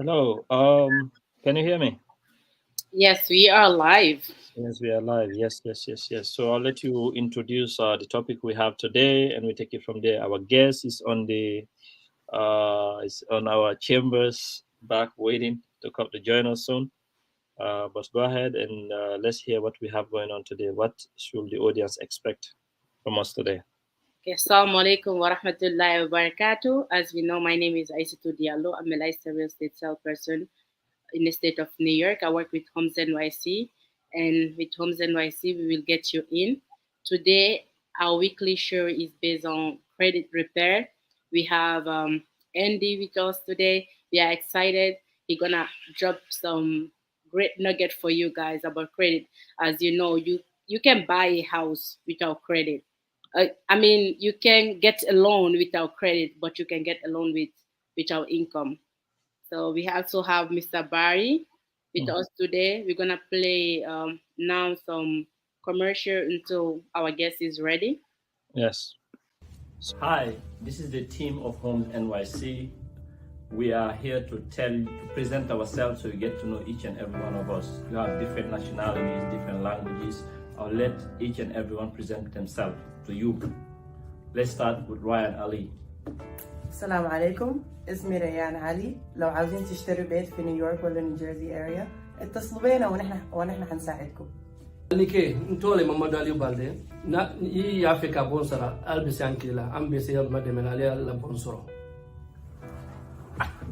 Hello. Can you hear me? Yes, we are live. Yes, we are live. Yes, yes, yes, yes. So I'll let you introduce the topic we have today, and we take it from there. Our guest is on our chambers back waiting to come to join us soon. But go ahead and let's hear what we have going on today. What should the audience expect from us today? Okay, Assalamu alaikum wa rahmatullahi wa barakatuh. As we know, my name is Aissatou Diallo. I'm a licensed real estate salesperson in the state of New York. I work with Homes NYC, and with Homes NYC, we will get you in. Today, our weekly show is based on credit repair. We have Andy with us today. We are excited. He's gonna drop some great nugget for you guys about credit. As you know, you can buy a house without credit. I mean, you can get a loan without credit, but you can get a loan without income. So we also have Mr. Barry with Mhm. us today. We're gonna play now some commercial until our guest is ready. Yes. Hi, this is the team of Homes NYC. We are here to present ourselves so you get to know each and every one of us. You have different nationalities, different languages. I'll let each and everyone present themselves to you. Let's start with Ryan Ali. السلام عليكم، اسمي ريان علي. لو عاوزين تشتروا بيت في نيويورك ولا نيوجيرسي اريا اتصلوا بينا ونحن حنساعدكم. Nike ntole Mamadou Aliou Balde na yi Africa bonsara albisanki la ambisi ya mademena la bonsoro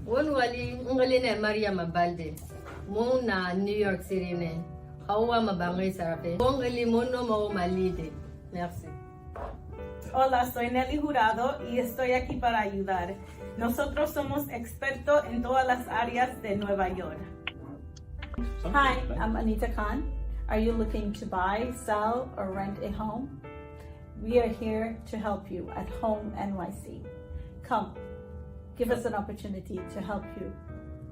won wali ngaline Mariam Balde mo na New York City ne hawa mabangoy sarape mo ngali mo no mo malide. Merci. Hola, soy Nelly Jurado y estoy aquí para ayudar. Nosotros somos expertos en todas las áreas de Nueva York. Hi, I'm Anita Khan. Are you looking to buy, sell, or rent a home? We are here to help you at Home NYC. Come, give us an opportunity to help you.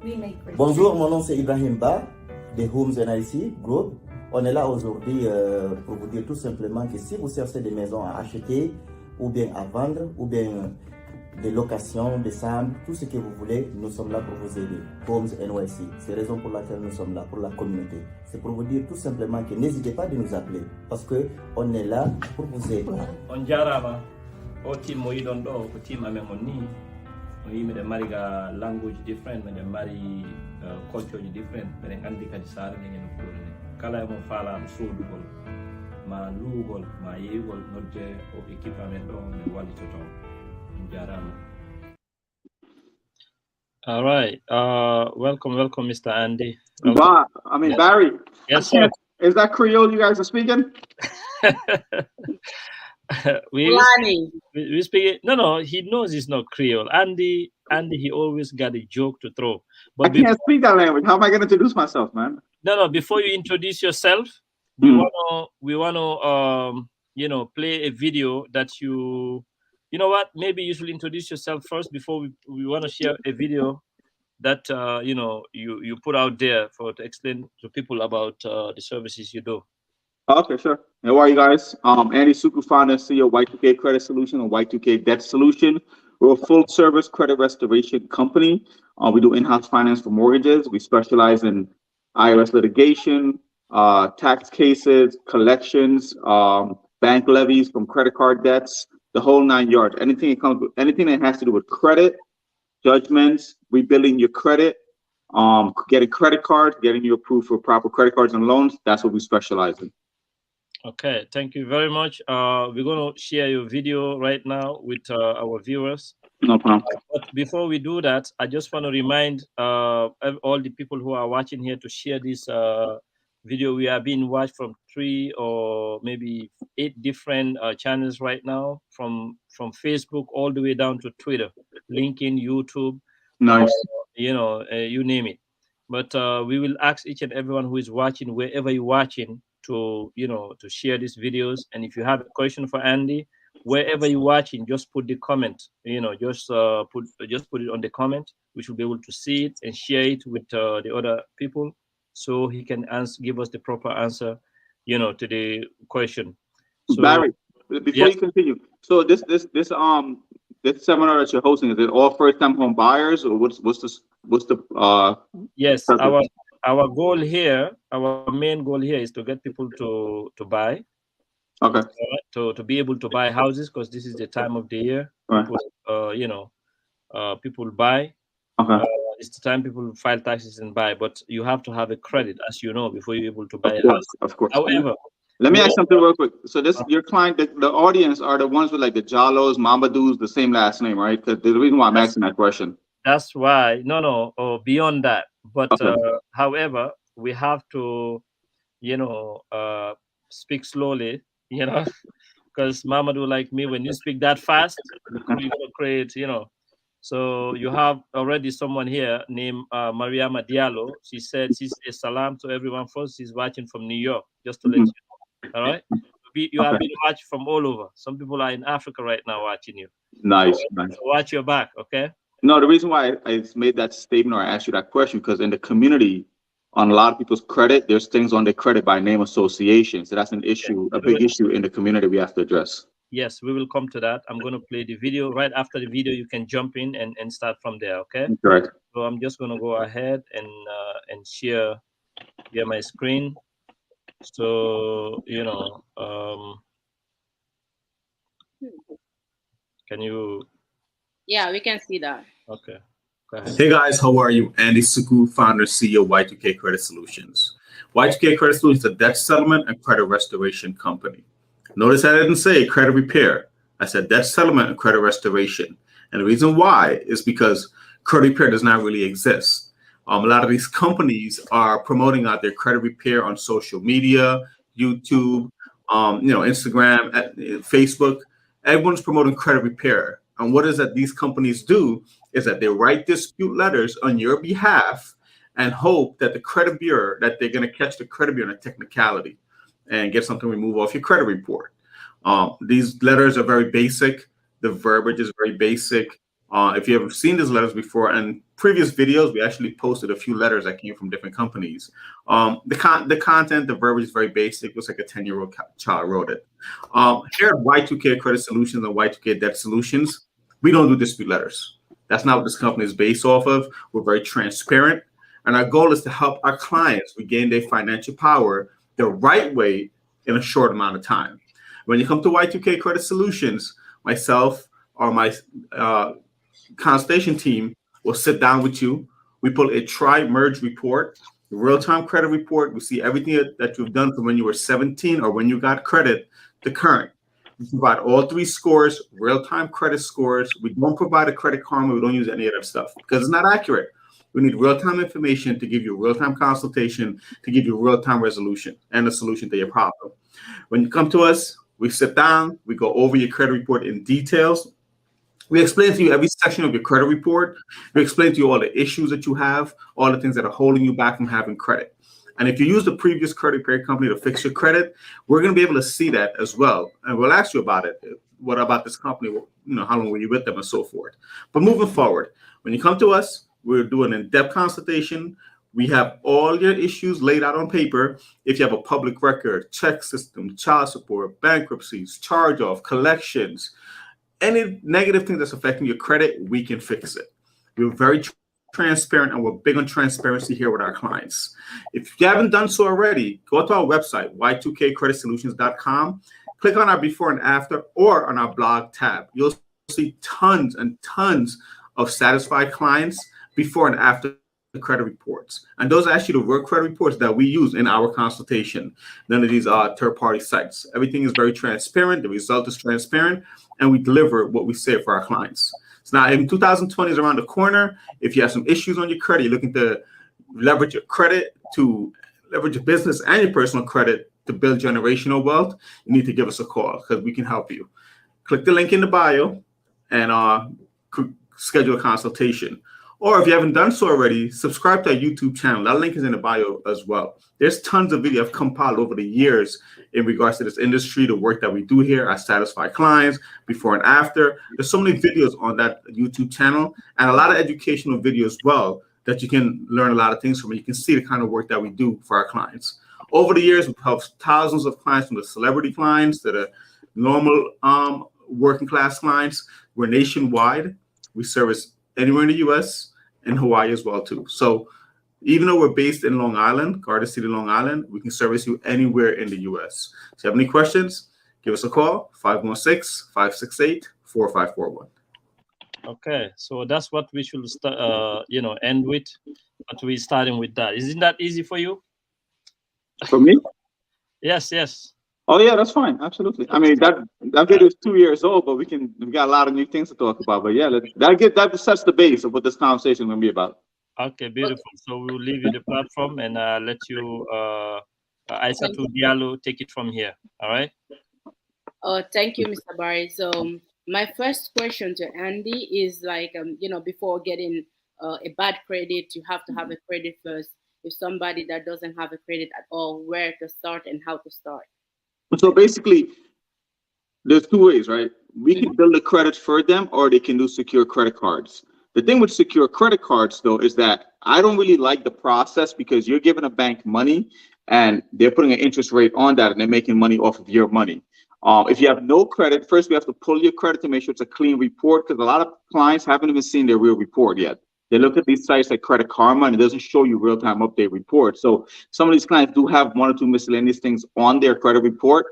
We make great. Bonjour, mon nom c'est Ibrahim Ba de Homes NYC Group. On est là aujourd'hui pour vous dire tout simplement que si vous cherchez des maisons à acheter ou bien à vendre ou bien des locations, des sambles, tout ce que vous voulez, nous sommes là pour vous aider. Homes NYC, c'est la raison pour laquelle nous sommes là, pour la communauté. C'est pour vous dire tout simplement que n'hésitez pas de nous appeler parce qu'on est là pour vous aider. On jarama o team mo yidon do ko team amen on ni o yimi de mari ga language different men de mari culture different men andi kadi sare ni no ko kala mo fala am sodugol ma lugol ma yegol nodde o équipe amen do ne wali to ton jarama. All right. Welcome, Mr. Andy. Barry. Yes, sir. Is that Creole you guys are speaking? we speak. No. He knows it's not Creole. Andy. He always got a joke to throw. But I can't speak that language. How am I going to introduce myself, man? No. Before you introduce yourself, we wanna play a video that you. You know what? Maybe you should introduce yourself first before we want to share a video that you put out there to explain to people about the services you do. Okay, sure. How are you guys? Andy Suku, founder and CEO of Y2K Credit Solution and Y2K Debt Solution. We're a full-service credit restoration company. We do in-house finance for mortgages. We specialize in IRS litigation, tax cases, collections, bank levies from credit card debts. The whole 9 yards. Anything that has to do with credit, judgments, rebuilding your credit, getting credit cards, getting you approved for proper credit cards and loans. That's what we specialize in. Okay, thank you very much. We're going to share your video right now with our viewers. No problem. But before we do that, I just want to remind all the people who are watching here to share this video. We are being watched from 3 or maybe 8 different channels right now, from Facebook all the way down to Twitter, LinkedIn, YouTube. Nice. You name it. But we will ask each and everyone who is watching, wherever you're watching, to share these videos. And if you have a question for Andy, wherever you're watching, just put the comment. Just put it on the comment, which will be able to see it and share it with the other people, so he can give us the proper answer, to the question. So, Barry, before you continue, so this this seminar that you're hosting, is it all first-time home buyers, or what's the Yes, purpose? our goal here, our main goal here is to get people to buy. Okay. To be able to buy houses, because this is the time of the year. Right. People, people buy. Okay. It's the time people file taxes and buy, but you have to have a credit, as you know, before you're able to buy Of a house. course, of course. However, let me ask something real quick. So this, your client, the audience are the ones with like the Jalos, Mamadous, the same last name, right? Because the reason why I'm asking that question. That's why, or beyond that. But Okay. however, we have to, speak slowly, because Mamadou, like me, when you speak that fast, you're going to create, So you have already someone here named Mariama Diallo. She said she says salam to everyone first. She's watching from New York, just to let you know. All right? You have been watched from all over. Some people are in Africa right now watching you. Nice, So nice. watch your back, okay? No, the reason why I made that statement or I asked you that question, because in the community, on a lot of people's credit, there's things on their credit by name association. So that's an issue, a big issue in the community we have to address. Yes, we will come to that. I'm going to play the video. Right after the video, you can jump in and start from there, okay? Correct. So I'm just going to go ahead and share my screen. So, can you? Yeah, we can see that. Okay. Go ahead. Hey guys, how are you? Andy Suku, founder, CEO, Y2K Credit Solutions. Y2K Credit Solutions is a debt settlement and credit restoration company. Notice I didn't say credit repair. I said debt settlement and credit restoration. And the reason why is because credit repair does not really exist. A lot of these companies are promoting out their credit repair on social media, YouTube, Instagram, Facebook. Everyone's promoting credit repair. And what is that these companies do is that they write dispute letters on your behalf and hope that the credit bureau, that they're going to catch the credit bureau in a technicality and get something removed off your credit report. These letters are very basic. The verbiage is very basic. If you have seen these letters before, and previous videos, we actually posted a few letters that came from different companies. The content, the verbiage is very basic. It looks like a 10-year-old child wrote it. Here at Y2K Credit Solutions and Y2K Debt Solutions, we don't do dispute letters. That's not what this company is based off of. We're very transparent. And our goal is to help our clients regain their financial power the right way in a short amount of time. When you come to Y2K Credit Solutions, myself or my consultation team will sit down with you. We pull a tri-merge report, a real-time credit report. We see everything that you've done from when you were 17 or when you got credit to current. We provide all three scores, real-time credit scores. We don't provide a credit karma. We don't use any of that stuff because it's not accurate. We need real-time information to give you a real-time consultation, to give you real-time resolution and a solution to your problem. When you come to us, we sit down, we go over your credit report in details. We explain to you every section of your credit report. We explain to you all the issues that you have, all the things that are holding you back from having credit. And if you use the previous credit repair company to fix your credit, we're going to be able to see that as well. And we'll ask you about it. What about this company? How long were you with them and so forth. But moving forward, when you come to us, we're doing an in-depth consultation. We have all your issues laid out on paper. If you have a public record, check system, child support, bankruptcies, charge-off, collections, any negative thing that's affecting your credit, we can fix it. We're very transparent, and we're big on transparency here with our clients. If you haven't done so already, go to our website, y2kcreditsolutions.com. Click on our before and after or on our blog tab. You'll see tons and tons of satisfied clients before and after the credit reports. And those are actually the real credit reports that we use in our consultation. None of these are third-party sites. Everything is very transparent. The result is transparent, and we deliver what we say for our clients. So now in 2020 is around the corner. If you have some issues on your credit, you're looking to leverage your credit, to leverage your business and your personal credit to build generational wealth, you need to give us a call because we can help you. Click the link in the bio and schedule a consultation. Or if you haven't done so already, subscribe to our YouTube channel. That link is in the bio as well. There's tons of videos I've compiled over the years in regards to this industry, the work that we do here, our satisfied clients, before and after. There's so many videos on that YouTube channel and a lot of educational videos as well that you can learn a lot of things from. You can see the kind of work that we do for our clients. Over the years, we've helped thousands of clients, from the celebrity clients to the normal working class clients, We're nationwide. We service anywhere in the U.S. and Hawaii as well too. So even though we're based in Long Island, Garden City, Long Island, we can service you anywhere in the U.S. If you have any questions, give us a call, 516-568-4541. Okay, so that's what we should start, end with. But we're starting with that. Isn't that easy for you? For me? Yes. Oh yeah, that's fine. Absolutely. I mean, that video is 2 years old, but we got a lot of new things to talk about. But yeah, that sets the base of what this conversation is going to be about. Okay, beautiful. So we'll leave you the platform and let you, Aissatou Diallo, take it from here. All right. Thank you, Mr. Barry. So my first question to Andy is like, before getting a bad credit, you have to have a credit first. If somebody that doesn't have a credit at all, where to start and how to start? So basically, there's two ways, right? We can build a credit for them, or they can do secure credit cards. The thing with secure credit cards, though, is that I don't really like the process because you're giving a bank money and they're putting an interest rate on that and they're making money off of your money. If you have no credit, first we have to pull your credit to make sure it's a clean report, because a lot of clients haven't even seen their real report yet. They look at these sites like Credit Karma and it doesn't show you real-time update report. So some of these clients do have one or two miscellaneous things on their credit report.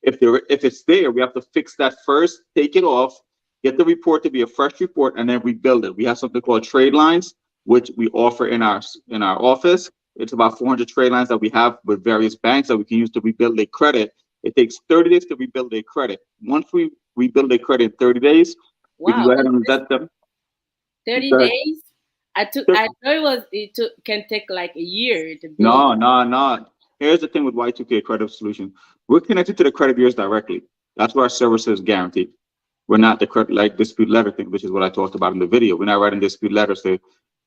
If it's there, we have to fix that first, take it off, get the report to be a fresh report, and then rebuild it. We have something called trade lines, which we offer in our office. It's about 400 trade lines that we have with various banks that we can use to rebuild their credit. It takes 30 days to rebuild their credit. Once we rebuild their credit in 30 days, we can go ahead and vet them. 30 days? I thought it can take like a year to build. No. Here's the thing with Y2K Credit Solution. We're connected to the credit bureaus directly. That's where our service is guaranteed. We're not the credit like dispute letter thing, which is what I talked about in the video. We're not writing dispute letters to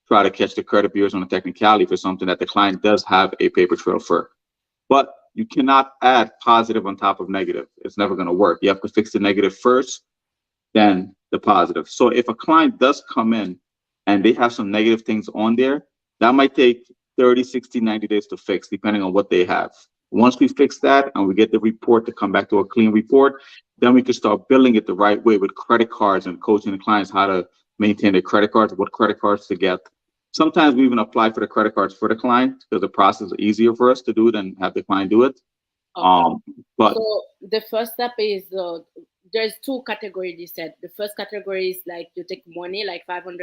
try to catch the credit bureaus on a technicality for something that the client does have a paper trail for. But you cannot add positive on top of negative. It's never going to work. You have to fix the negative first, then the positive. So if a client does come in and they have some negative things on there, that might take 30, 60, 90 days to fix, depending on what they have. Once we fix that and we get the report to come back to a clean report, then we can start building it the right way with credit cards and coaching the clients how to maintain their credit cards, what credit cards to get. Sometimes we even apply for the credit cards for the client because the process is easier for us to do than have the client do it. Okay. But so the first step is there's two categories you said. The first category is like you take money, like $500,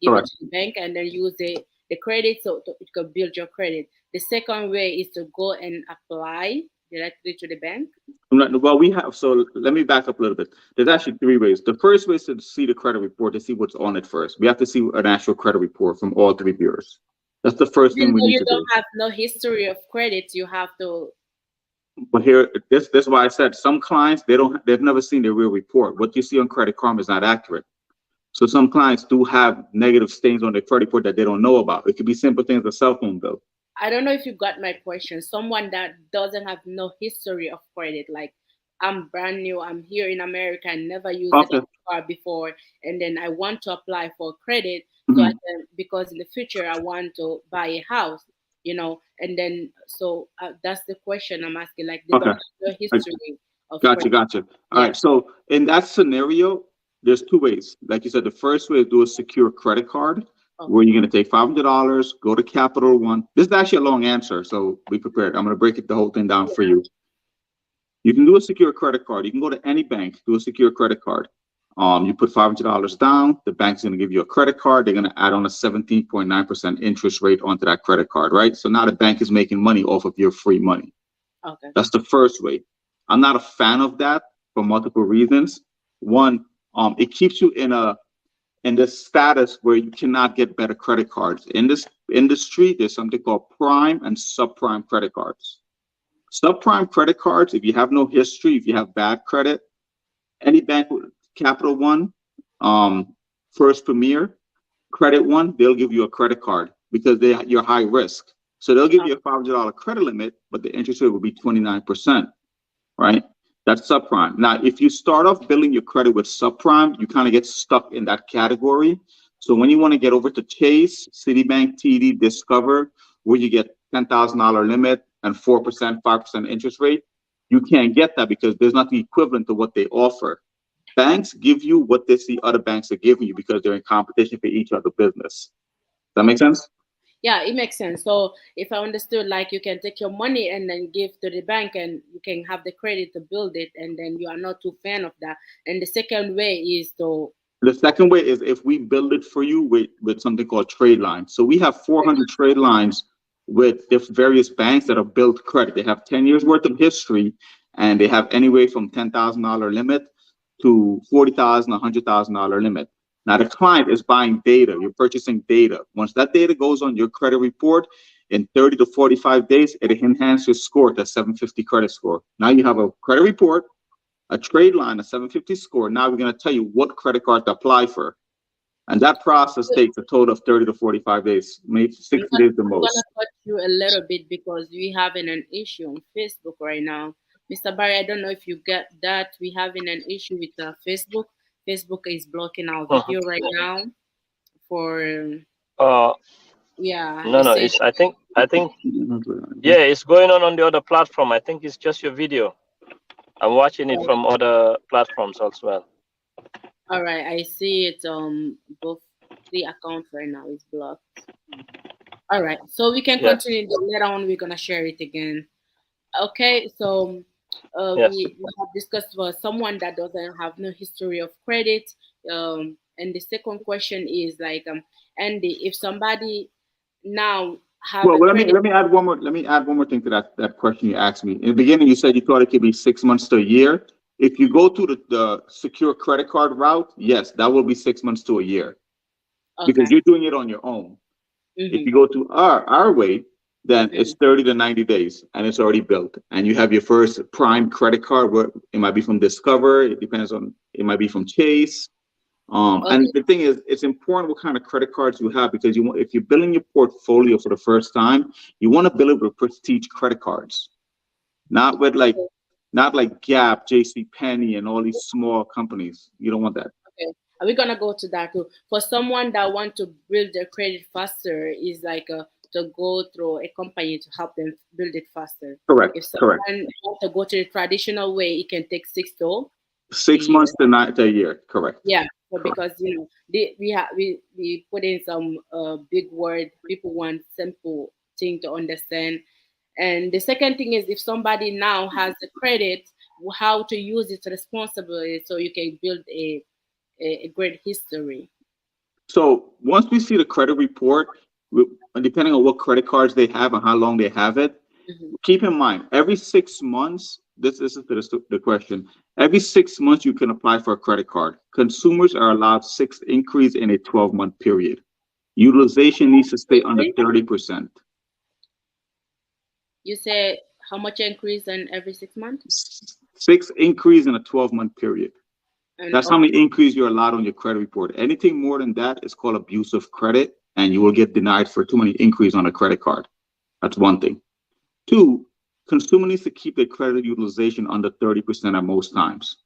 give it to the bank, and then use the credit so you can build your credit. The second way is to go and apply directly to the bank. Well, so let me back up a little bit. There's actually three ways. The first way is to see the credit report, to see what's on it first. We have to see an actual credit report from all three bureaus. That's the first thing we need to do. You don't have no history of credit, you have to. But here, this is why I said some clients, they've never seen their real report. What you see on Credit Karma is not accurate. So some clients do have negative stains on their credit report that they don't know about. It could be simple things, a cell phone bill. I don't know if you got my question. Someone that doesn't have no history of credit, like I'm brand new, I'm here in America, I never used a car before, and then I want to apply for credit so I can, because in the future I want to buy a house, and then so that's the question I'm asking, like they don't have no history of credit. Gotcha. All right. So in that scenario, there's two ways. Like you said, the first way is do a secure credit card. Where you're going to take $500, go to Capital One. This is actually a long answer, so be prepared. I'm going to break the whole thing down for you. You can do a secure credit card. You can go to any bank, do a secure credit card. You put $500 down. The bank's going to give you a credit card. They're going to add on a 17.9% interest rate onto that credit card, right? So now the bank is making money off of your free money. Okay. That's the first way. I'm not a fan of that for multiple reasons. One, it keeps you in this status where you cannot get better credit cards. In this industry, there's something called prime and subprime credit cards. Subprime credit cards, if you have no history, if you have bad credit, any bank, Capital One, First Premier, Credit One, they'll give you a credit card because you're high risk. So they'll give you a $500 credit limit, but the interest rate will be 29%, right? That's subprime. Now, if you start off building your credit with subprime, you kind of get stuck in that category. So when you want to get over to Chase, Citibank, TD, Discover, where you get $10,000 limit and 4%, 5% interest rate, you can't get that because there's not the equivalent to what they offer. Banks give you what they see other banks are giving you because they're in competition for each other business. Does that make sense? Yeah, it makes sense. So if I understood, like you can take your money and then give to the bank and you can have the credit to build it, and then you are not too fan of that. And the second way is to The second way is if we build it for you with something called trade lines. So we have 400 trade lines with various banks that have built credit. They have 10 years worth of history, and they have anywhere from $10,000 limit to $40,000, $100,000 limit. Now the client is buying data. You're purchasing data. Once that data goes on your credit report, in 30 to 45 days, it enhances your score to 750 credit score. Now you have a credit report, a trade line, a 750 score. Now we're going to tell you what credit card to apply for. And that process takes a total of 30 to 45 days, maybe 60 days the most. I'm going to cut you a little bit because we're having an issue on Facebook right now. Mr. Barry, I don't know if you get that. We're having an issue with Facebook. Facebook is blocking our video right now for yeah. No, it's I think yeah, it's going on the other platform. I think it's just your video. I'm watching it from other platforms as well. All right, I see it. Both the accounts right now is blocked. All right, so we can continue. Later on, we're gonna share it again. Okay, so we have discussed for someone that doesn't have no history of credit. And the second question is like, Andy, if somebody now have let me add one more thing to that question you asked me. In the beginning, you said you thought it could be 6 months to a year. If you go to the secure credit card route, yes, that will be 6 months to a year, because you're doing it on your own. If you go to our way, then it's 30 to 90 days and it's already built. And you have your first prime credit card, where it might be from Discover, it depends on, it might be from Chase. And the thing is, it's important what kind of credit cards you have, because if you're building your portfolio for the first time, you want to build it with prestige credit cards, not like Gap, JCPenney, and all these small companies. You don't want that. Okay, we're gonna go to that too. For someone that want to build their credit faster, is like to go through a company to help them build it faster. Correct. If someone wants to go to the traditional way, it can take 6 months to a year. Correct. Yeah, because we put in some big word. People want simple thing to understand. And the second thing is, if somebody now has the credit, how to use it responsibly so you can build a great history. So once we see the credit report, depending on what credit cards they have and how long they have it, keep in mind, every 6 months, this is the question, every 6 months you can apply for a credit card. Consumers are allowed 6 increase in a 12-month period. Utilization needs to stay under 30%. You say how much increase in every 6 months? 6 increase in a 12-month period. And that's how many increase you're allowed on your credit report. Anything more than that is called abusive credit, and you will get denied for too many increase on a credit card. That's one thing. 2, consumer needs to keep their credit utilization under 30% at most times,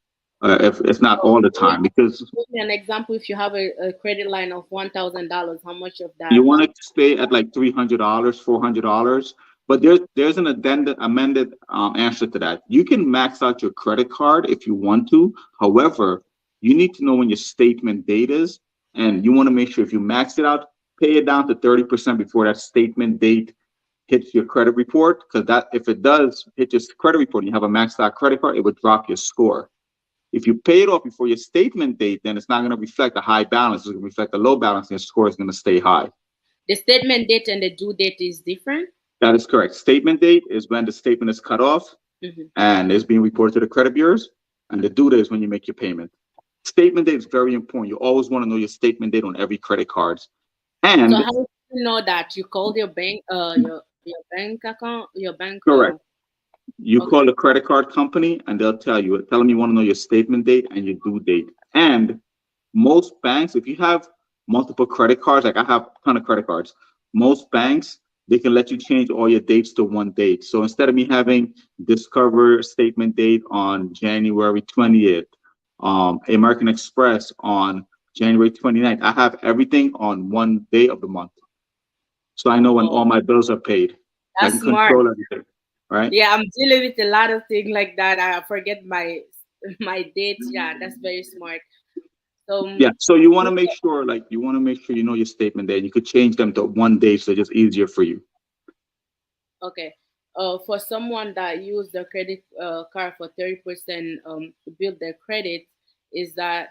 if it's not all the time. Because give me an example. If you have a credit line of $1,000, how much of that? You want to stay at like $300, $400. But there's an amended answer to that. You can max out your credit card if you want to. However, you need to know when your statement date is, and you want to make sure if you max it out, pay it down to 30% before that statement date hits your credit report. Because that, if it does hit your credit report and you have a maxed out credit card, it would drop your score. If you pay it off before your statement date, then it's not going to reflect a high balance. It's going to reflect a low balance, and your score is going to stay high. The statement date and the due date is different? That is correct. Statement date is when the statement is cut off and is being reported to the credit bureaus, and the due date is when you make your payment. Statement date is very important. You always want to know your statement date on every credit card. And so how do you know that? You called your bank, your bank account, your bank. Correct. You call the credit card company and they'll tell them you want to know your statement date and your due date. And most banks, if you have multiple credit cards, like I have a ton of credit cards, most banks, they can let you change all your dates to one date. So instead of me having Discover statement date on January 20th, American Express on January 29th, I have everything on one day of the month. So I know when all my bills are paid. That's I can smart. control everything, right? Yeah, I'm dealing with a lot of things like that. I forget my my dates. Yeah, that's very smart. So Yeah, so you want to make sure, like, you know your statement there. You could change them to one day, so it's just easier for you. okay. For someone that use the credit card for 30% to build their credit, is that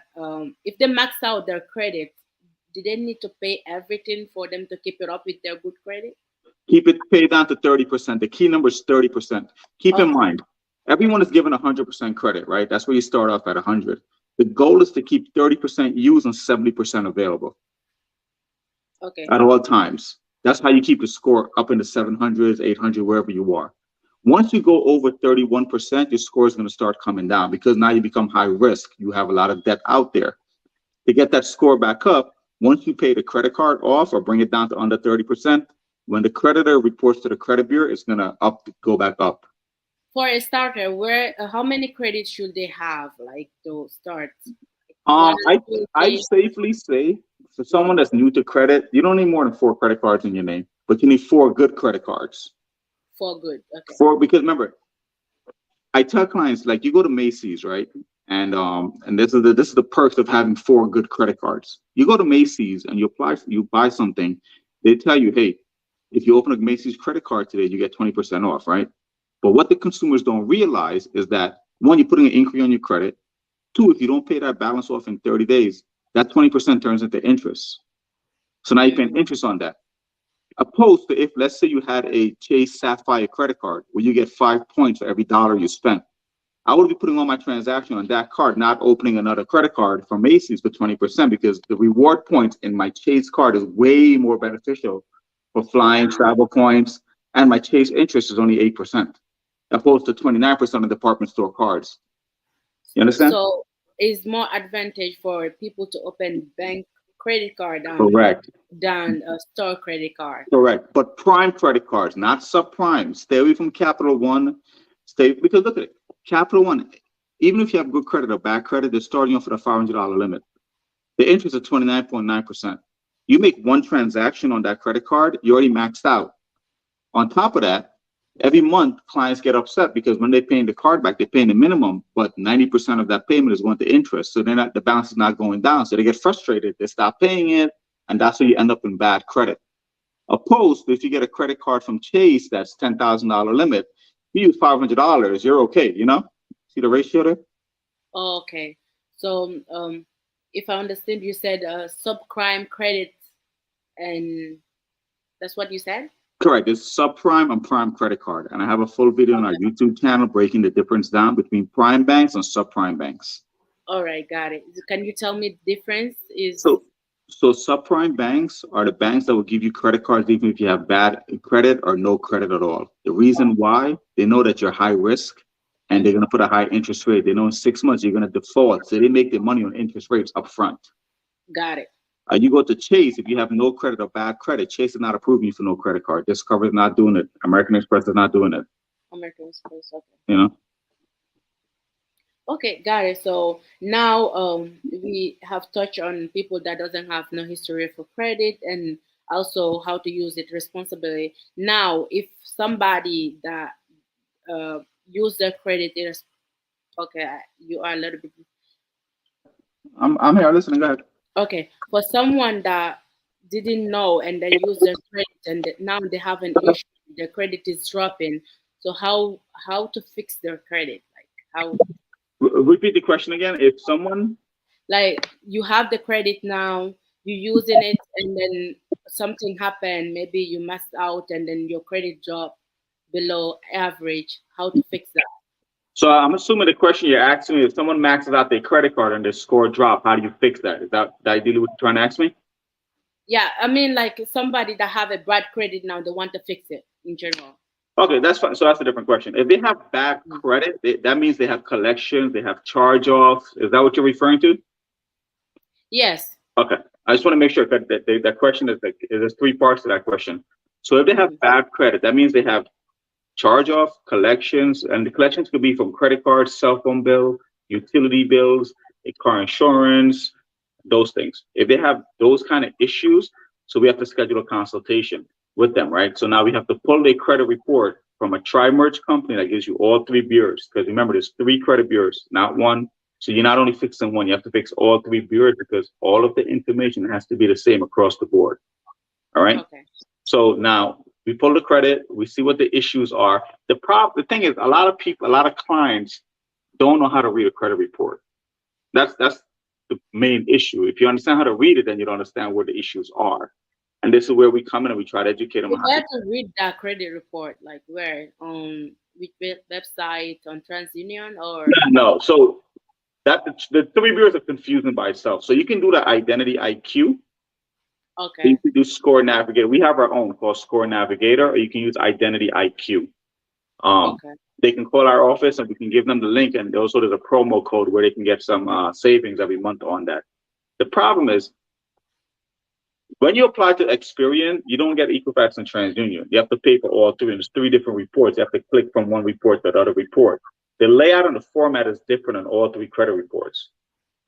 if they max out their credit, do they need to pay everything for them to keep it up with their good credit? Keep it paid down to 30%. The key number is 30%. Keep in mind, everyone is given 100% credit, right? That's where you start off at 100. The goal is to keep 30% used and 70% available. Okay. At all times. That's how you keep the score up in the 700s, 800, wherever you are. Once you go over 31%, your score is going to start coming down because now you become high risk. You have a lot of debt out there. To get that score back up, once you pay the credit card off or bring it down to under 30%, when the creditor reports to the credit bureau, it's going to go back up. For a starter, how many credits should they have, like, to start? I safely say, for someone that's new to credit, you don't need more than 4 credit cards in your name, but you need 4 good credit cards. 4 good, okay. Because remember, I tell clients, like, you go to Macy's, right? And this is the perks of having 4 good credit cards. You go to Macy's and you buy something, they tell you, hey, if you open a Macy's credit card today, you get 20% off, right? But what the consumers don't realize is that, 1, you're putting an inquiry on your credit. 2, if you don't pay that balance off in 30 days, that 20% turns into interest. So now you're paying interest on that. Opposed to if, let's say you had a Chase Sapphire credit card where you get 5 points for every dollar you spent. I would be putting all my transaction on that card, not opening another credit card from Macy's for 20% because the reward points in my Chase card is way more beneficial for flying, travel points, and my Chase interest is only 8%, opposed to 29% of department store cards. You understand? So it's more advantage for people to open bank credit card than a store credit card. Correct. But prime credit cards, not subprime. Stay away from Capital One. Because look at it. Capital One, even if you have good credit or bad credit, they're starting off with a $500 limit. The interest is 29.9%. You make one transaction on that credit card, you already maxed out. On top of that, every month clients get upset because when they're paying the card back, they're paying the minimum, but 90% of that payment is going to interest. So the balance is not going down. So they get frustrated. They stop paying it. And that's where you end up in bad credit. Opposed to if you get a credit card from Chase, that's $10,000 limit. You use $500, you're okay. You know, see the ratio there? Okay. So if I understand, you said subprime credit, and that's what you said? Correct. It's subprime and prime credit card. And I have a full video on our YouTube channel breaking the difference down between prime banks and subprime banks. All right, got it. Can you tell me the difference? So subprime banks are the banks that will give you credit cards even if you have bad credit or no credit at all. The reason why, they know that you're high risk and they're going to put a high interest rate. They know in 6 months you're going to default. So they make their money on interest rates up front. Got it. You go to Chase, if you have no credit or bad credit, Chase is not approving you for no credit card. Discover is not doing it. American Express is not doing it. American Express, okay. You know? Okay, got it. So now we have touched on people that doesn't have no history for credit and also how to use it responsibly. Now, if somebody that use their credit is okay, you are a little bit. I'm here listening. Go ahead. Okay, for someone that didn't know and they use their credit and now they have an issue, their credit is dropping. So how to fix their credit? Like how? Repeat the question again. If someone, like, you have the credit now, you're using it, and then something happened, maybe you messed out, and then your credit dropped below average. How to fix that? So I'm assuming the question you're asking me, if someone maxes out their credit card and their score drop, how do you fix that? Is that ideally what you're trying to ask me? Yeah, I mean, like somebody that have a bad credit now, they want to fix it in general. Okay, that's fine. So that's a different question. If they have bad credit, that means they have collections, they have charge-offs. Is that what you're referring to? Yes. Okay. I just want to make sure that that question is like, there's 3 parts to that question. So if they have bad credit, that means they have charge-off, collections, and the collections could be from credit cards, cell phone bill, utility bills, car insurance, those things. If they have those kind of issues, so we have to schedule a consultation with them, right? So now we have to pull their credit report from a tri-merge company that gives you all 3 bureaus. Because remember, there's 3 credit bureaus, not one. So you're not only fixing one, you have to fix all 3 bureaus because all of the information has to be the same across the board. All right. Okay. So now we pull the credit, we see what the issues are. The thing is, a lot of clients don't know how to read a credit report. That's the main issue. If you understand how to read it, then you don't understand where the issues are. And this is where we come in and we try to educate them. You have to read that credit report, like where, on which website, on TransUnion or? No. So that the 3 bureaus are confusing by itself. So you can do the Identity IQ. Okay. You can do Score Navigator. We have our own called Score Navigator, or you can use Identity IQ. Okay. They can call our office and we can give them the link, and also there's a promo code where they can get some savings every month on that. The problem is, when you apply to Experian, you don't get Equifax and TransUnion. You have to pay for all 3, and there's 3 different reports. You have to click from one report to the other report. The layout and the format is different on all 3 credit reports.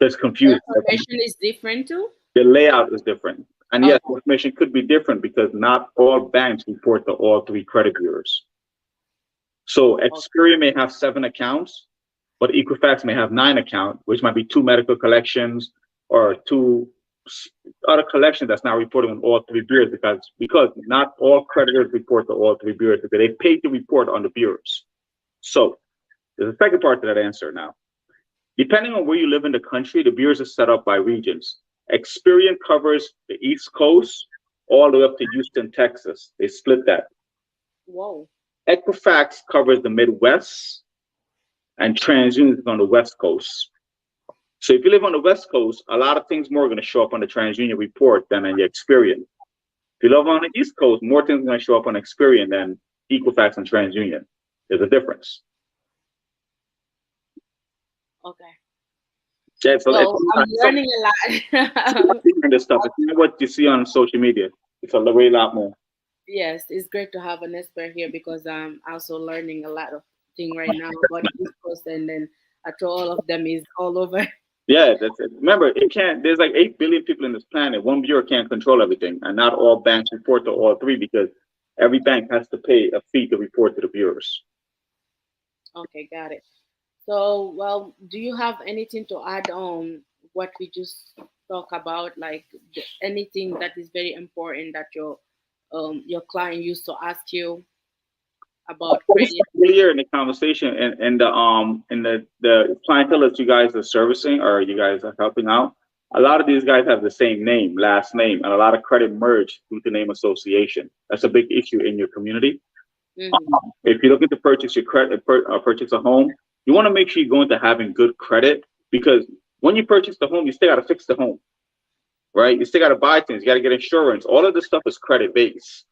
That's confusing. The information is different too? The layout is different. And yes, information could be different because not all banks report to all 3 credit bureaus. So Experian may have 7 accounts, but Equifax may have 9 accounts, which might be 2 medical collections or 2 other collections that's not reporting on all 3 bureaus because not all creditors report to all 3 bureaus because they pay to report on the bureaus. So there's a second part to that answer now. Depending on where you live in the country, the bureaus are set up by regions. Experian covers the East Coast all the way up to Houston, Texas. They split that. Whoa. Equifax covers the Midwest, and TransUnion is on the West Coast. So if you live on the West Coast, a lot of things more are going to show up on the TransUnion report than on your Experian. If you live on the East Coast, more things are going to show up on Experian than Equifax and TransUnion. There's a difference. Okay. Yeah, so I'm learning a lot. This stuff. It's not what you see on social media. It's a way lot more. Yes, it's great to have an expert here because I'm also learning a lot of things right now about East Coast, and then after all of them is all over. Yeah, that's it. Remember, there's like 8 billion people in this planet. One bureau can't control everything, and not all banks report to all 3 because every bank has to pay a fee to report to the bureaus. Okay, got it. So, well, do you have anything to add on what we just talked about? Like anything that is very important that your client used to ask you about credit? Earlier in the conversation, and the clientele that you guys are servicing or you guys are helping out, a lot of these guys have the same name, last name, and a lot of credit merge due to name association. That's a big issue in your community. Mm-hmm. If you're looking to purchase purchase a home, you want to make sure you're going to having good credit, because when you purchase the home, you still got to fix the home, right? You still got to buy things. You got to get insurance. All of this stuff is credit based,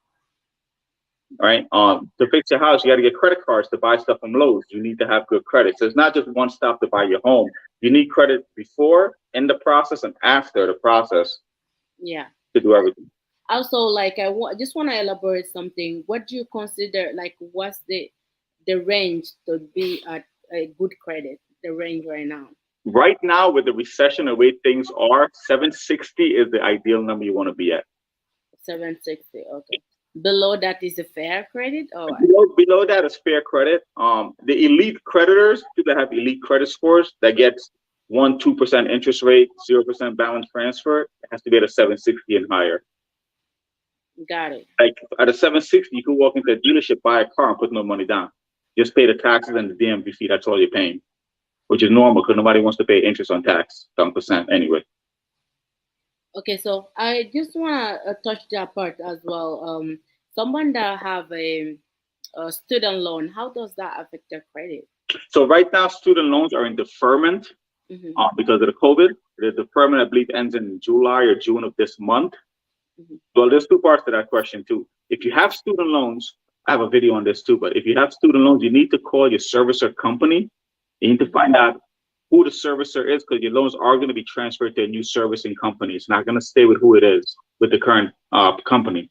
right? To fix your house, you got to get credit cards to buy stuff from Lowe's. You need to have good credit. So it's not just one stop to buy your home. You need credit before, in the process, and after the process. Yeah. To do everything. Also, like just want to elaborate something. What do you consider, like, what's the range to be at a good credit? The range right now. Right now, with the recession, the way things are, 760 is the ideal number you want to be at. 760, okay. Below that is a fair credit, or below that is fair credit. The elite creditors, people that have elite credit scores that gets 1-2% interest rate, 0% balance transfer, it has to be at a 760 and higher. Got it. Like at a 760, you can walk into a dealership, buy a car, and put no money down. Just pay the taxes and the DMV fee. That's all you're paying, which is normal because nobody wants to pay interest on tax, 7% anyway. Okay, so I just want to touch that part as well. Someone that have a student loan, how does that affect their credit? So right now, student loans are in deferment because of the COVID. The deferment, I believe, ends in July or June of this month. Well, there's 2 parts to that question too. If you have student loans, I have a video on this too, but if you have student loans, you need to call your servicer company. You need to find out who the servicer is, because your loans are going to be transferred to a new servicing company. It's not going to stay with who it is, with the current company.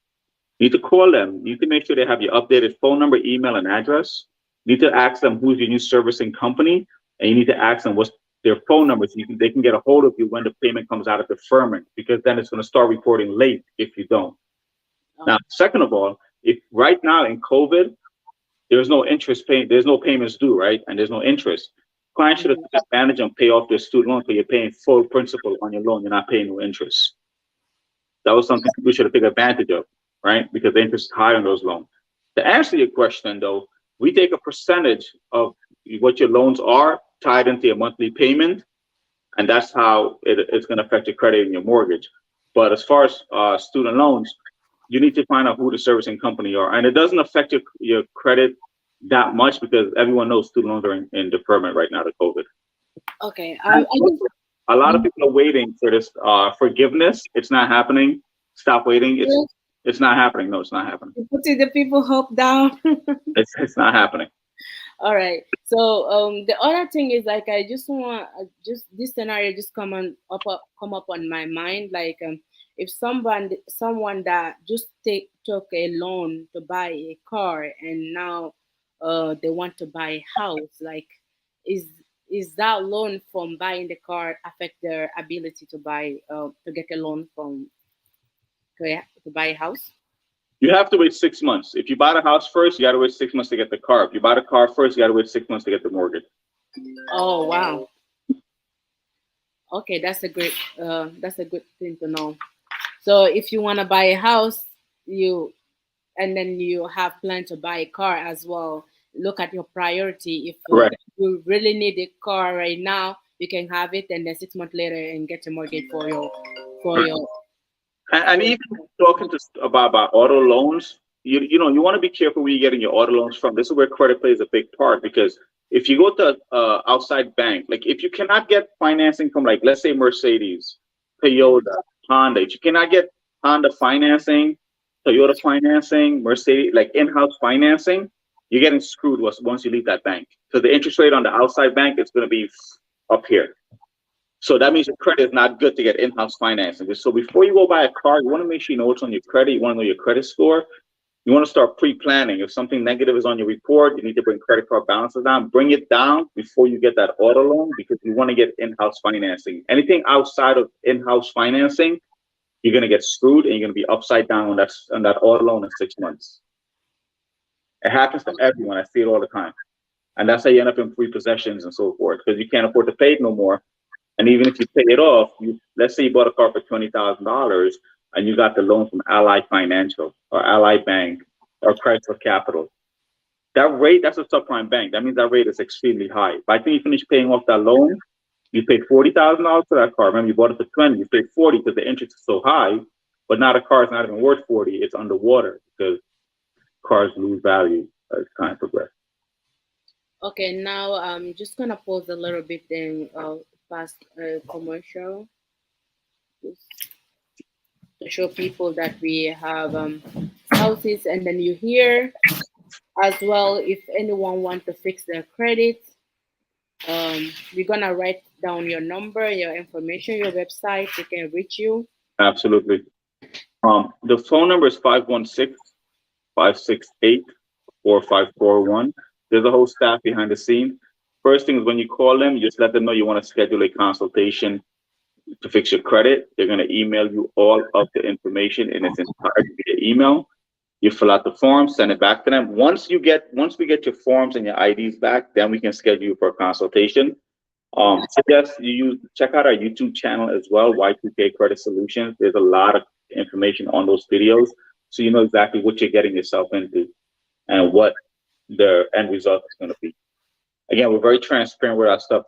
You need to call them. You need to make sure they have your updated phone number, email, and address. You need to ask them who's your new servicing company, and you need to ask them what's their phone number so they can get a hold of you when the payment comes out of deferment, because then it's going to start reporting late if you don't. Now, second of all, if right now in COVID, there's no interest paying, there's no payments due, right? And there's no interest. Clients should have taken advantage and pay off their student loan because you're paying full principal on your loan. You're not paying no interest. That was something we should have taken advantage of, right? Because the interest is high on those loans. To answer your question, though, we take a percentage of what your loans are tied into your monthly payment, and that's how it's going to affect your credit and your mortgage. But as far as student loans, you need to find out who the servicing company are, and it doesn't affect your credit that much because everyone knows student loans are in deferment right now to COVID. Okay. A lot of people are waiting for this forgiveness. It's not happening. Stop waiting. It's not happening. No, it's not happening. Putting the people hope down. It's not happening. All right. So the other thing is like I just want this scenario just come up on my mind. Like if someone that just took a loan to buy a car and now they want to buy a house, like is that loan from buying the car affect their ability to buy to get a loan to buy a house? You have to wait 6 months. If you buy the house first, you got to wait 6 months to get the car. If you buy the car first, you got to wait 6 months to get the mortgage. Oh wow. Okay, that's a good thing to know. So if you want to buy a house, and then you have planned to buy a car as well, look at your priority. If you really need a car right now, you can have it, and then 6 months later and get a mortgage for your. And even talking about auto loans, you want to be careful where you're getting your auto loans from. This is where credit plays a big part, because if you go to outside bank, like if you cannot get financing from, like, let's say Mercedes, Toyota, Honda, if you cannot get Honda financing, Toyota financing, Mercedes, like in-house financing, you're getting screwed once you leave that bank. So the interest rate on the outside bank is going to be up here. So that means your credit is not good to get in-house financing. So before you go buy a car, you want to make sure you know what's on your credit. You want to know your credit score. You want to start pre-planning. If something negative is on your report, you need to bring credit card balances down. Bring it down before you get that auto loan, because you want to get in-house financing. Anything outside of in-house financing, you're going to get screwed and you're going to be upside down on that auto loan in 6 months. It happens to everyone. I see it all the time. And that's how you end up in repossessions and so forth, because you can't afford to pay it no more. And even if you pay it off, let's say you bought a car for $20,000 and you got the loan from Ally Financial or Ally Bank or Chrysler Capital. That rate, that's a subprime bank. That means that rate is extremely high. By the time you finish paying off that loan, you pay $40,000 for that car. Remember, you bought it for 20, you paid 40 because the interest is so high, but now the car is not even worth 40. It's underwater because cars lose value as time progresses. Okay, now I'm just gonna pause a little bit and past commercial just to show people that we have houses, and then you hear as well if anyone wants to fix their credit. We're gonna write down your number, your information, your website. They can reach you. Absolutely. The phone number is 516-568-4541. There's a whole staff behind the scene. First thing is when you call them, you just let them know you want to schedule a consultation to fix your credit. They're going to email you all of the information in its entirety via email. You fill out the form, send it back to them. Once we get your forms and your IDs back, then we can schedule you for a consultation. Suggest you check out our YouTube channel as well, Y2K Credit Solutions. There's a lot of information on those videos, so you know exactly what you're getting yourself into and what the end result is going to be. Again, we're very transparent with our stuff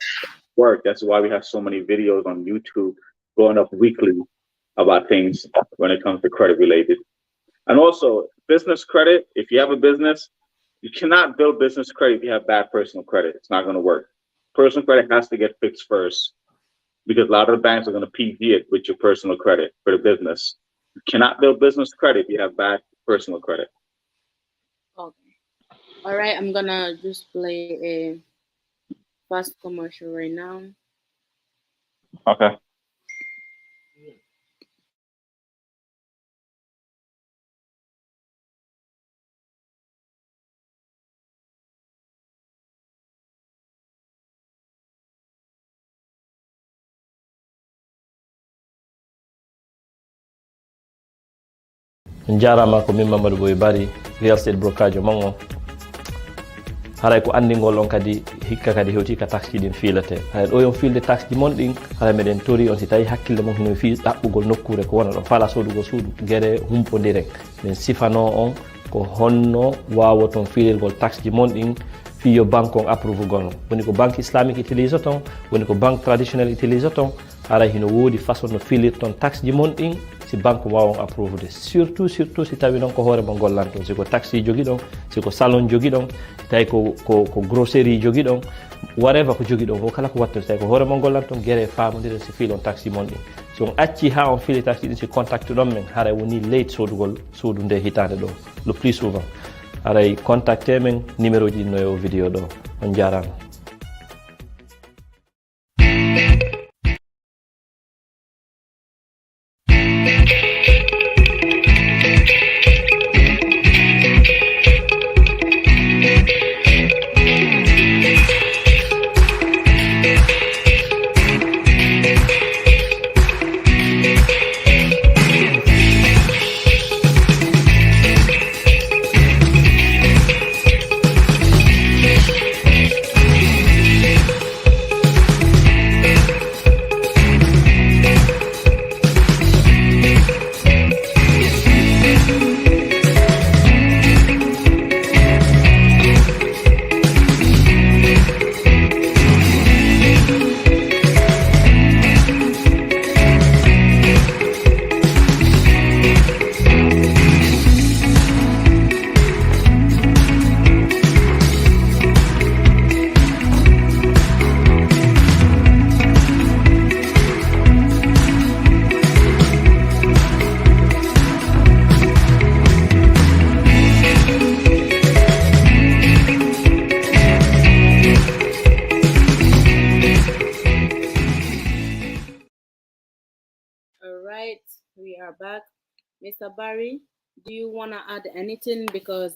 work. That's why we have so many videos on YouTube going up weekly about things when it comes to credit related. And also business credit. If you have a business, you cannot build business credit if you have bad personal credit. It's not going to work. Personal credit has to get fixed first, because a lot of the banks are going to PG it with your personal credit for the business. You cannot build business credit if you have bad personal credit. Okay. All right, I'm gonna just play a fast commercial right now. Okay. Jarama ko min Mamadou Boye Bari real estate brokerage mongo haray ko andingol on kadi hikka kadi hewti ka tax din filate hay do yon filde tax di mon din haray meden tori on si tay hakkille mon hino fi dabbugol nokkure ko wona don fala sodugo suudu gere humpodire men sifano on ko honno wawoton filirgol tax di mon din fi yo banque on approuve gon woni ko banque islamique utilise ton woni ko banque traditionnelle utilise ton haray hino wodi façon no filir ton tax di mon din si banque wawon approuve de surtout si tawi non ko hore mo gollanto si ko taxi jogi don si ko salon jogi don tay ko grocery jogi don whatever ko jogi don ko kala ko watte tay ko hore mo gollanto gere famodire si filon taxi mon din so on acci ha on fili taxi din si contact don men haray woni late sodugol sodu nde hitande do le plus souvent haray contacter men numéro ji no yo video do on jarama. We are back. Mr. Barry, do you want to add anything? Because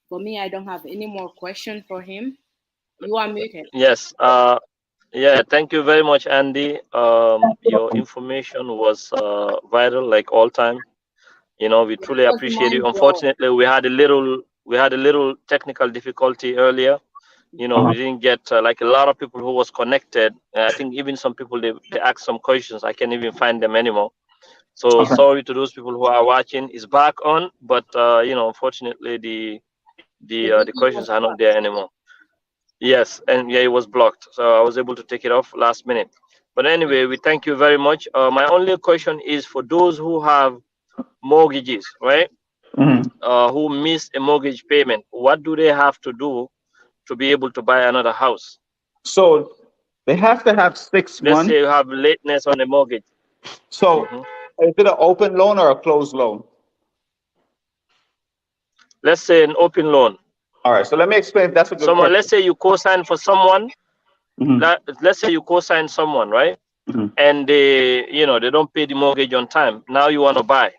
for me, I don't have any more questions for him. You are muted. Yes. Yeah. Thank you very much, Andy. Your information was vital, like all time. You know, we truly appreciate you. Unfortunately, we had a little technical difficulty earlier. You know, we didn't get like a lot of people who was connected. I think even some people they asked some questions. I can't even find them anymore. So sorry to those people who are watching. It's back on, but you know, unfortunately, the questions are not there anymore. Yes, and yeah, it was blocked, so I was able to take it off last minute. But anyway, we thank you very much. My only question is for those who have mortgages, right? Who miss a mortgage payment. What do they have to do to be able to buy another house? So they have to have 6 months. Let's say you have lateness on the mortgage. So is it an open loan or a closed loan? Let's say an open loan. All right. So let me explain. That's a good someone. question. Let's say you co-sign for someone. Let's say you co-sign someone, right? And they, you know, they don't pay the mortgage on time. Now you want to buy.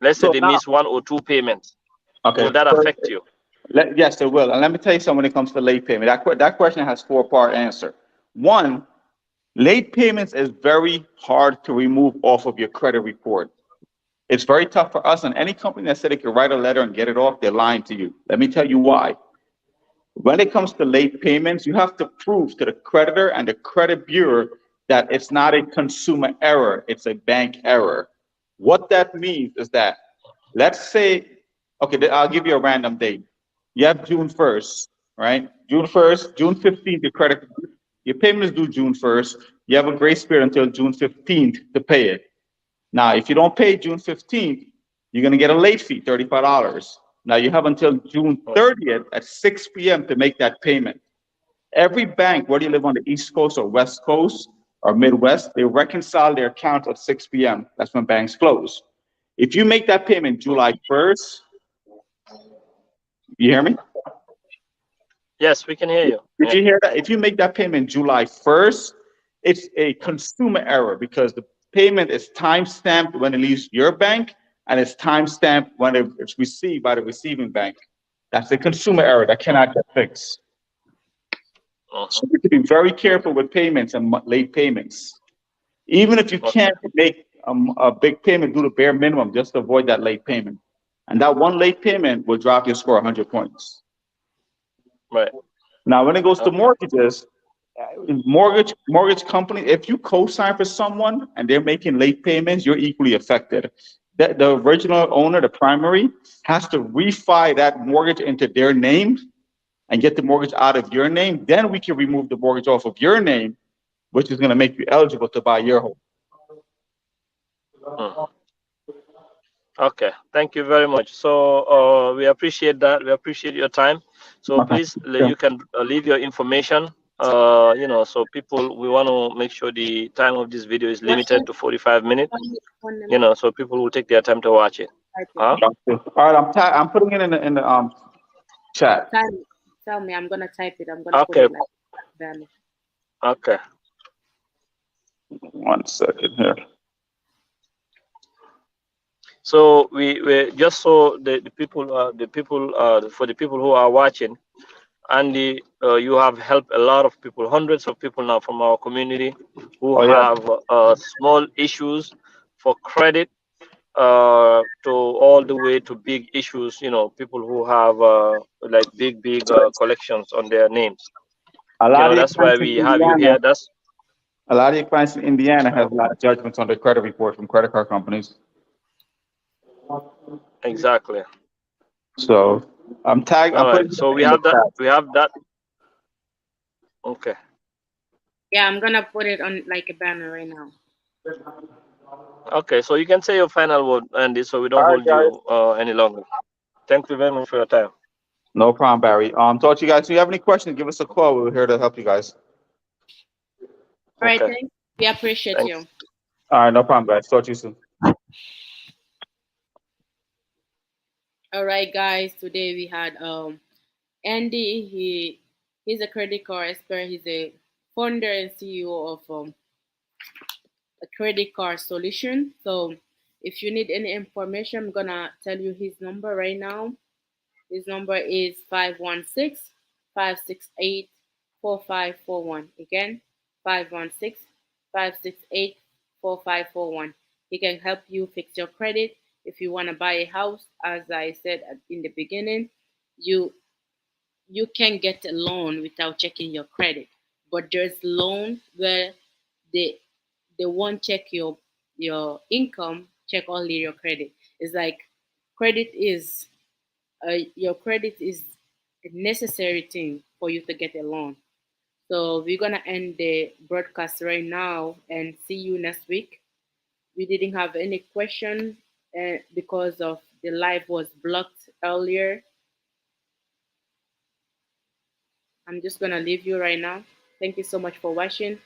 Let's say they miss 1 or 2 payments. Okay. Will that affect you? Yes, it will. And let me tell you something when it comes to late payment. That question has 4-part answer. 1, late payments is very hard to remove off of your credit report. It's very tough for us, and any company that said it could write a letter and get it off, they're lying to you. Let me tell you why. When it comes to late payments, you have to prove to the creditor and the credit bureau that it's not a consumer error, it's a bank error. What that means is that, let's say, okay, I'll give you a random date. You have June 1st, right? June 1st, June 15th, your payment is due June 1st. You have a grace period until June 15th to pay it. Now, if you don't pay June 15th, you're going to get a late fee, $35. Now, you have until June 30th at 6 p.m. to make that payment. Every bank, whether you live on the East Coast or West Coast or Midwest, they reconcile their accounts at 6 p.m. That's when banks close. If you make that payment July 1st, you hear me? Yes, we can hear you. Did you hear that? If you make that payment July 1st, it's a consumer error because the payment is time-stamped when it leaves your bank and it's time-stamped when it's received by the receiving bank. That's a consumer error that cannot get fixed. So you have to be very careful with payments and late payments. Even if you can't make a big payment, do the bare minimum just to avoid that late payment. And that one late payment will drop your score 100 points. Right. Now, when it goes to Okay. mortgages, mortgage company, if you co-sign for someone and they're making late payments, you're equally affected. The original owner, the primary, has to refi that mortgage into their name and get the mortgage out of your name. Then we can remove the mortgage off of your name, which is going to make you eligible to buy your home. Okay, thank you very much. So we appreciate that. We appreciate your time. So please, you can leave your information. So people, we want to make sure the time of this video is limited to 45 minutes. So people will take their time to watch it. All right, I'm putting it in the chat. Tell me, I'm gonna type it. I'm gonna Okay. put it like that. Okay. 1 second here. So we just so the people for the people who are watching, Andy, you have helped a lot of people, hundreds of people now from our community who have small issues for credit, to all the way to big issues. People who have like big collections on their names. That's why we have you here. A lot of your clients in Indiana have a lot of judgments on their credit report from credit card companies. Exactly. So I'm tagged. All right. So we have that. We have that. Okay. Yeah, I'm gonna put it on like a banner right now. Okay. So you can say your final word, Andy, so we don't hold you any longer. Thank you very much for your time. No problem, Barry. Talk to you guys. If you have any questions, give us a call. We're here to help you guys. All right, thanks. We appreciate you. All right, no problem, guys. Talk to you soon. All right, guys. Today we had Andy. He's a credit card expert. He's a founder and CEO of a credit card solution. So if you need any information, I'm gonna tell you his number right now. His number is 516-568-4541. Again, 516-568-4541. He can help you fix your credit. If you want to buy a house, as I said in the beginning, you can get a loan without checking your credit. But there's loans where they won't check your income, check only your credit. It's like credit is your credit is a necessary thing for you to get a loan. So we're gonna end the broadcast right now and see you next week. We didn't have any question because of the live was blocked earlier. I'm just gonna leave you right now. Thank you so much for watching.